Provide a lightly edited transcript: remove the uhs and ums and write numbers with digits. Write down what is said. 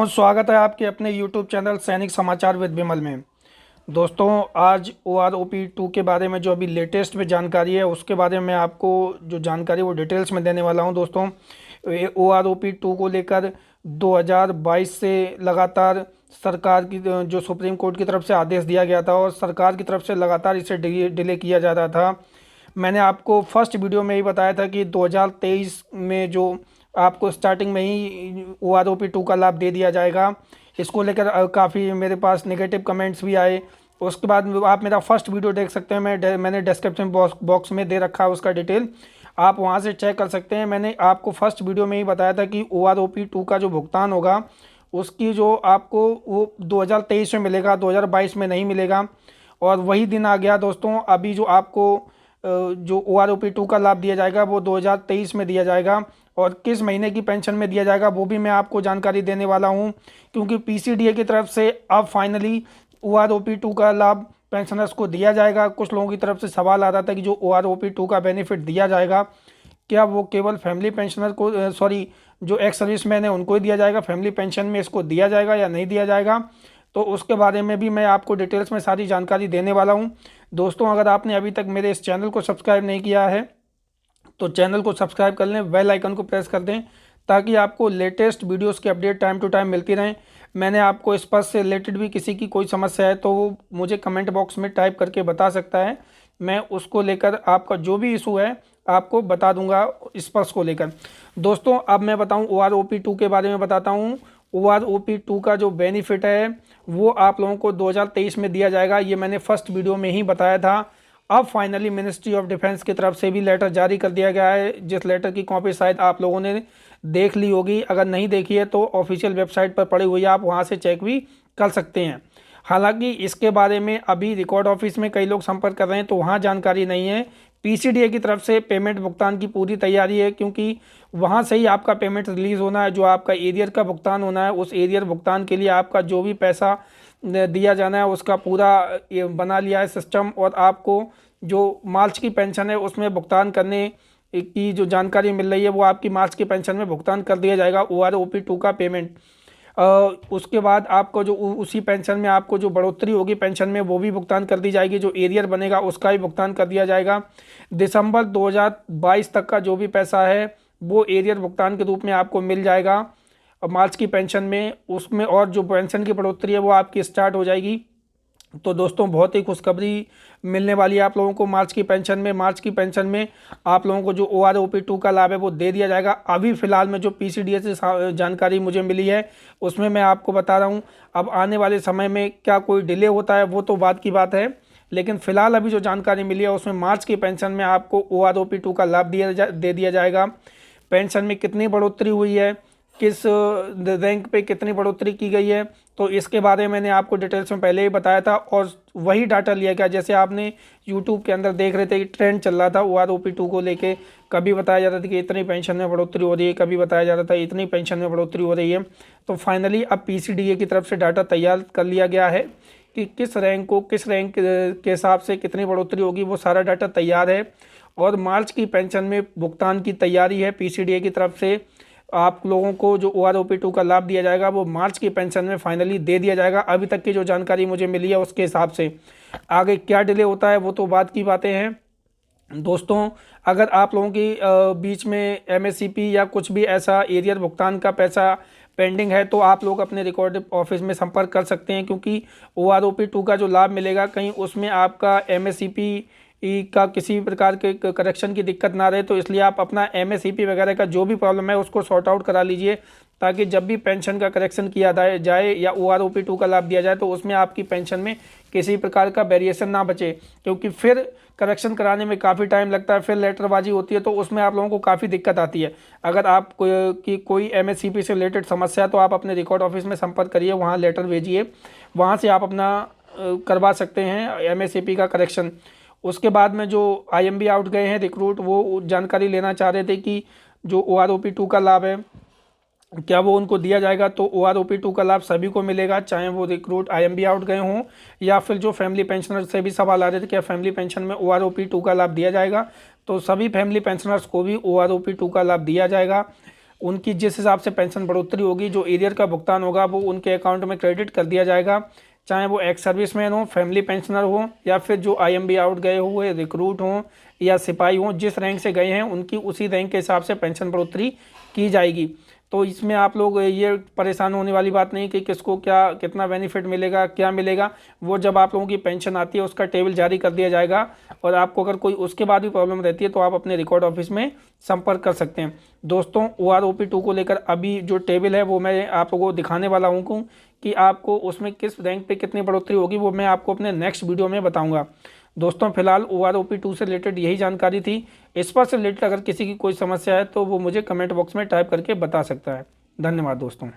और स्वागत है आपके अपने YouTube चैनल सैनिक समाचार विद विमल में। दोस्तों, आज OROP 2 के बारे में जो अभी लेटेस्ट में जानकारी है उसके बारे में आपको जो जानकारी वो डिटेल्स में देने वाला हूं। दोस्तों, OROP 2 को लेकर 2022 से लगातार सरकार की जो सुप्रीम कोर्ट की तरफ से आदेश दिया गया था और सरकार की तरफ से लगातार इसे डिले किया जा रहा था। मैंने आपको फर्स्ट वीडियो में ही बताया था कि 2023 में जो आपको स्टार्टिंग में ही OROP 2 का लाभ दे दिया जाएगा। इसको लेकर काफ़ी मेरे पास नेगेटिव कमेंट्स भी आए। उसके बाद आप मेरा फर्स्ट वीडियो देख सकते हैं, मैंने डिस्क्रिप्शन बॉक्स में दे रखा है उसका डिटेल, आप वहां से चेक कर सकते हैं। मैंने आपको फर्स्ट वीडियो में ही बताया था कि OROP 2 का जो भुगतान होगा उसकी जो आपको वो 2023 में मिलेगा, 2022 में नहीं मिलेगा। और वही दिन आ गया दोस्तों। अभी जो आपको जो OROP 2 का लाभ दिया जाएगा वो 2023 में दिया जाएगा और किस महीने की पेंशन में दिया जाएगा वो भी मैं आपको जानकारी देने वाला हूं, क्योंकि PCDA की तरफ से अब फाइनली OROP 2 का लाभ पेंशनर्स को दिया जाएगा। कुछ लोगों की तरफ से सवाल आ रहा था कि जो OROP 2 का बेनिफिट दिया जाएगा क्या वो केवल फैमिली पेंशनर को जो एक्स सर्विसमैन है उनको ही दिया जाएगा, फैमिली पेंशन में इसको दिया जाएगा या नहीं दिया जाएगा। तो उसके बारे में भी मैं आपको डिटेल्स में सारी जानकारी देने वाला हूं। दोस्तों, अगर आपने अभी तक मेरे इस चैनल को सब्सक्राइब नहीं किया है तो चैनल को सब्सक्राइब कर लें, बेल आइकन को प्रेस कर दें ताकि आपको लेटेस्ट वीडियोस की अपडेट टाइम टू टाइम मिलती रहें। मैंने आपको इस पद से रिलेटेड भी किसी की कोई समस्या है तो वो मुझे कमेंट बॉक्स में टाइप करके बता सकता है, मैं उसको लेकर आपका जो भी इशू है आपको बता दूंगा इस पद को लेकर। दोस्तों, अब मैं बताऊं OROP 2 के बारे में बताता हूं। OROP 2 का जो बेनिफिट है वो आप लोगों को 2023 में दिया जाएगा, ये मैंने फर्स्ट वीडियो में ही बताया था। अब फाइनली मिनिस्ट्री ऑफ डिफेंस की तरफ से भी लेटर जारी कर दिया गया है, जिस लेटर की कॉपी शायद आप लोगों ने देख ली होगी। अगर नहीं देखी है तो ऑफिशियल वेबसाइट पर पड़ी हुई है, आप वहां से चेक भी कर सकते हैं। हालांकि इसके बारे में अभी रिकॉर्ड ऑफिस में कई लोग संपर्क कर रहे हैं तो वहां जानकारी नहीं है। PCDA की तरफ से पेमेंट भुगतान की पूरी तैयारी है, क्योंकि वहां से ही आपका पेमेंट रिलीज होना है। जो आपका एरियर का भुगतान होना है उस एरियर भुगतान के लिए आपका जो भी पैसा दिया जाना है उसका पूरा ये बना लिया है सिस्टम, और आपको जो मार्च की पेंशन है उसमें भुगतान करने की जो जानकारी मिल रही है वो आपकी मार्च की पेंशन में भुगतान कर दिया जाएगा OROP 2 का पेमेंट। उसके बाद आपको जो उसी पेंशन में आपको जो बढ़ोतरी होगी पेंशन में वो भी भुगतान कर दी जाएगी, जो एरियर बनेगा उसका भी भुगतान कर दिया जाएगा। दिसंबर 2022 तक का जो भी पैसा है वो एरियर भुगतान के रूप में आपको मिल जाएगा और मार्च की पेंशन में उसमें, और जो पेंशन की बढ़ोतरी है वो आपकी स्टार्ट हो जाएगी। तो दोस्तों, बहुत ही खुशखबरी मिलने वाली है आप लोगों को मार्च की पेंशन में। मार्च की पेंशन में आप लोगों को जो OROP 2 का लाभ है वो दे दिया जाएगा। अभी फिलहाल में जो PCDA से जानकारी मुझे मिली है उसमें मैं आपको बता रहा हूँ। अब आने वाले समय में क्या कोई डिले होता है वो तो बात की बात है, लेकिन फिलहाल अभी जो जानकारी मिली है उसमें मार्च की पेंशन में आपको OROP 2 का लाभ दे दिया जाएगा। पेंशन में कितनी बढ़ोतरी हुई है, किस रैंक पे कितनी बढ़ोतरी की गई है, तो इसके बारे में मैंने आपको डिटेल्स में पहले ही बताया था और वही डाटा लिया गया। जैसे आपने YouTube के अंदर देख रहे थे कि ट्रेंड चल रहा था OROP 2 को लेके, कभी बताया जाता था कि इतनी पेंशन में बढ़ोतरी हो रही है, कभी बताया जाता था इतनी पेंशन में बढ़ोतरी हो रही है। तो फाइनली अब PCDA की तरफ से डाटा तैयार कर लिया गया है कि किस रैंक के हिसाब से कितनी बढ़ोतरी होगी, वो सारा डाटा तैयार है। और मार्च की पेंशन में भुगतान की तैयारी है PCDA की तरफ से। आप लोगों को जो OROP 2 का लाभ दिया जाएगा वो मार्च की पेंशन में फाइनली दे दिया जाएगा। अभी तक की जो जानकारी मुझे मिली है उसके हिसाब से आगे क्या डिले होता है वो तो बात की बातें हैं। दोस्तों, अगर आप लोगों की बीच में MSCP या कुछ भी ऐसा एरियर भुगतान का पैसा पेंडिंग है तो आप लोग अपने रिकॉर्ड ऑफिस में संपर्क कर सकते हैं, क्योंकि OROP 2 का जो लाभ मिलेगा कहीं उसमें आपका MSCP का किसी भी प्रकार के करेक्शन की दिक्कत ना रहे। तो इसलिए आप अपना MSCP वगैरह का जो भी प्रॉब्लम है उसको सॉर्ट आउट करा लीजिए, ताकि जब भी पेंशन का करेक्शन किया जाए या OROP 2 का लाभ दिया जाए तो उसमें आपकी पेंशन में किसी प्रकार का वेरिएशन ना बचे, क्योंकि फिर करेक्शन कराने में काफ़ी टाइम लगता है, फिर लेटरबाजी होती है तो उसमें आप लोगों को काफ़ी दिक्कत आती है। अगर आप कोई MSCP से रिलेटेड समस्या है तो आप अपने रिकॉर्ड ऑफिस में संपर्क करिए, वहाँ लेटर भेजिए, वहाँ से आप अपना करवा सकते हैं MSCP का करेक्शन। उसके बाद में जो IMB आउट गए हैं रिक्रूट, वो जानकारी लेना चाह रहे थे कि जो OROP 2 का लाभ है क्या वो उनको दिया जाएगा। तो OROP 2 का लाभ सभी को मिलेगा, चाहे वो रिक्रूट IMB आउट गए हों या फिर जो फैमिली पेंशनर से भी सवाल आ रहे थे क्या फैमिली पेंशन में OROP 2 का लाभ दिया जाएगा। तो सभी फैमिली पेंशनर्स को भी OROP 2 का लाभ दिया जाएगा। उनकी जिस हिसाब से पेंशन बढ़ोतरी होगी, जो एरियर का भुगतान होगा वो उनके अकाउंट में क्रेडिट कर दिया जाएगा, चाहे वो एक्स सर्विसमैन हो, फैमिली पेंशनर हो, या फिर जो IMB आउट गए हुए रिक्रूट हों या सिपाही हों, जिस रैंक से गए हैं उनकी उसी रैंक के हिसाब से पेंशन बढ़ोतरी की जाएगी। तो इसमें आप लोग ये परेशान होने वाली बात नहीं कि किसको क्या कितना बेनिफिट मिलेगा, क्या मिलेगा। वो जब आप लोगों की पेंशन आती है उसका टेबल जारी कर दिया जाएगा, और आपको अगर कोई उसके बाद भी प्रॉब्लम रहती है तो आप अपने रिकॉर्ड ऑफिस में संपर्क कर सकते हैं। दोस्तों, OROP2 को लेकर अभी जो टेबल है वो मैं आप लोगों को दिखाने वाला हूँ कि आपको उसमें किस रैंक पे कितनी बढ़ोतरी होगी, वो मैं आपको अपने नेक्स्ट वीडियो में बताऊँगा। दोस्तों, फिलहाल OROP2 से रिलेटेड यही जानकारी थी। इस पर से रिलेटेड अगर किसी की कोई समस्या है तो वो मुझे कमेंट बॉक्स में टाइप करके बता सकता है। धन्यवाद दोस्तों।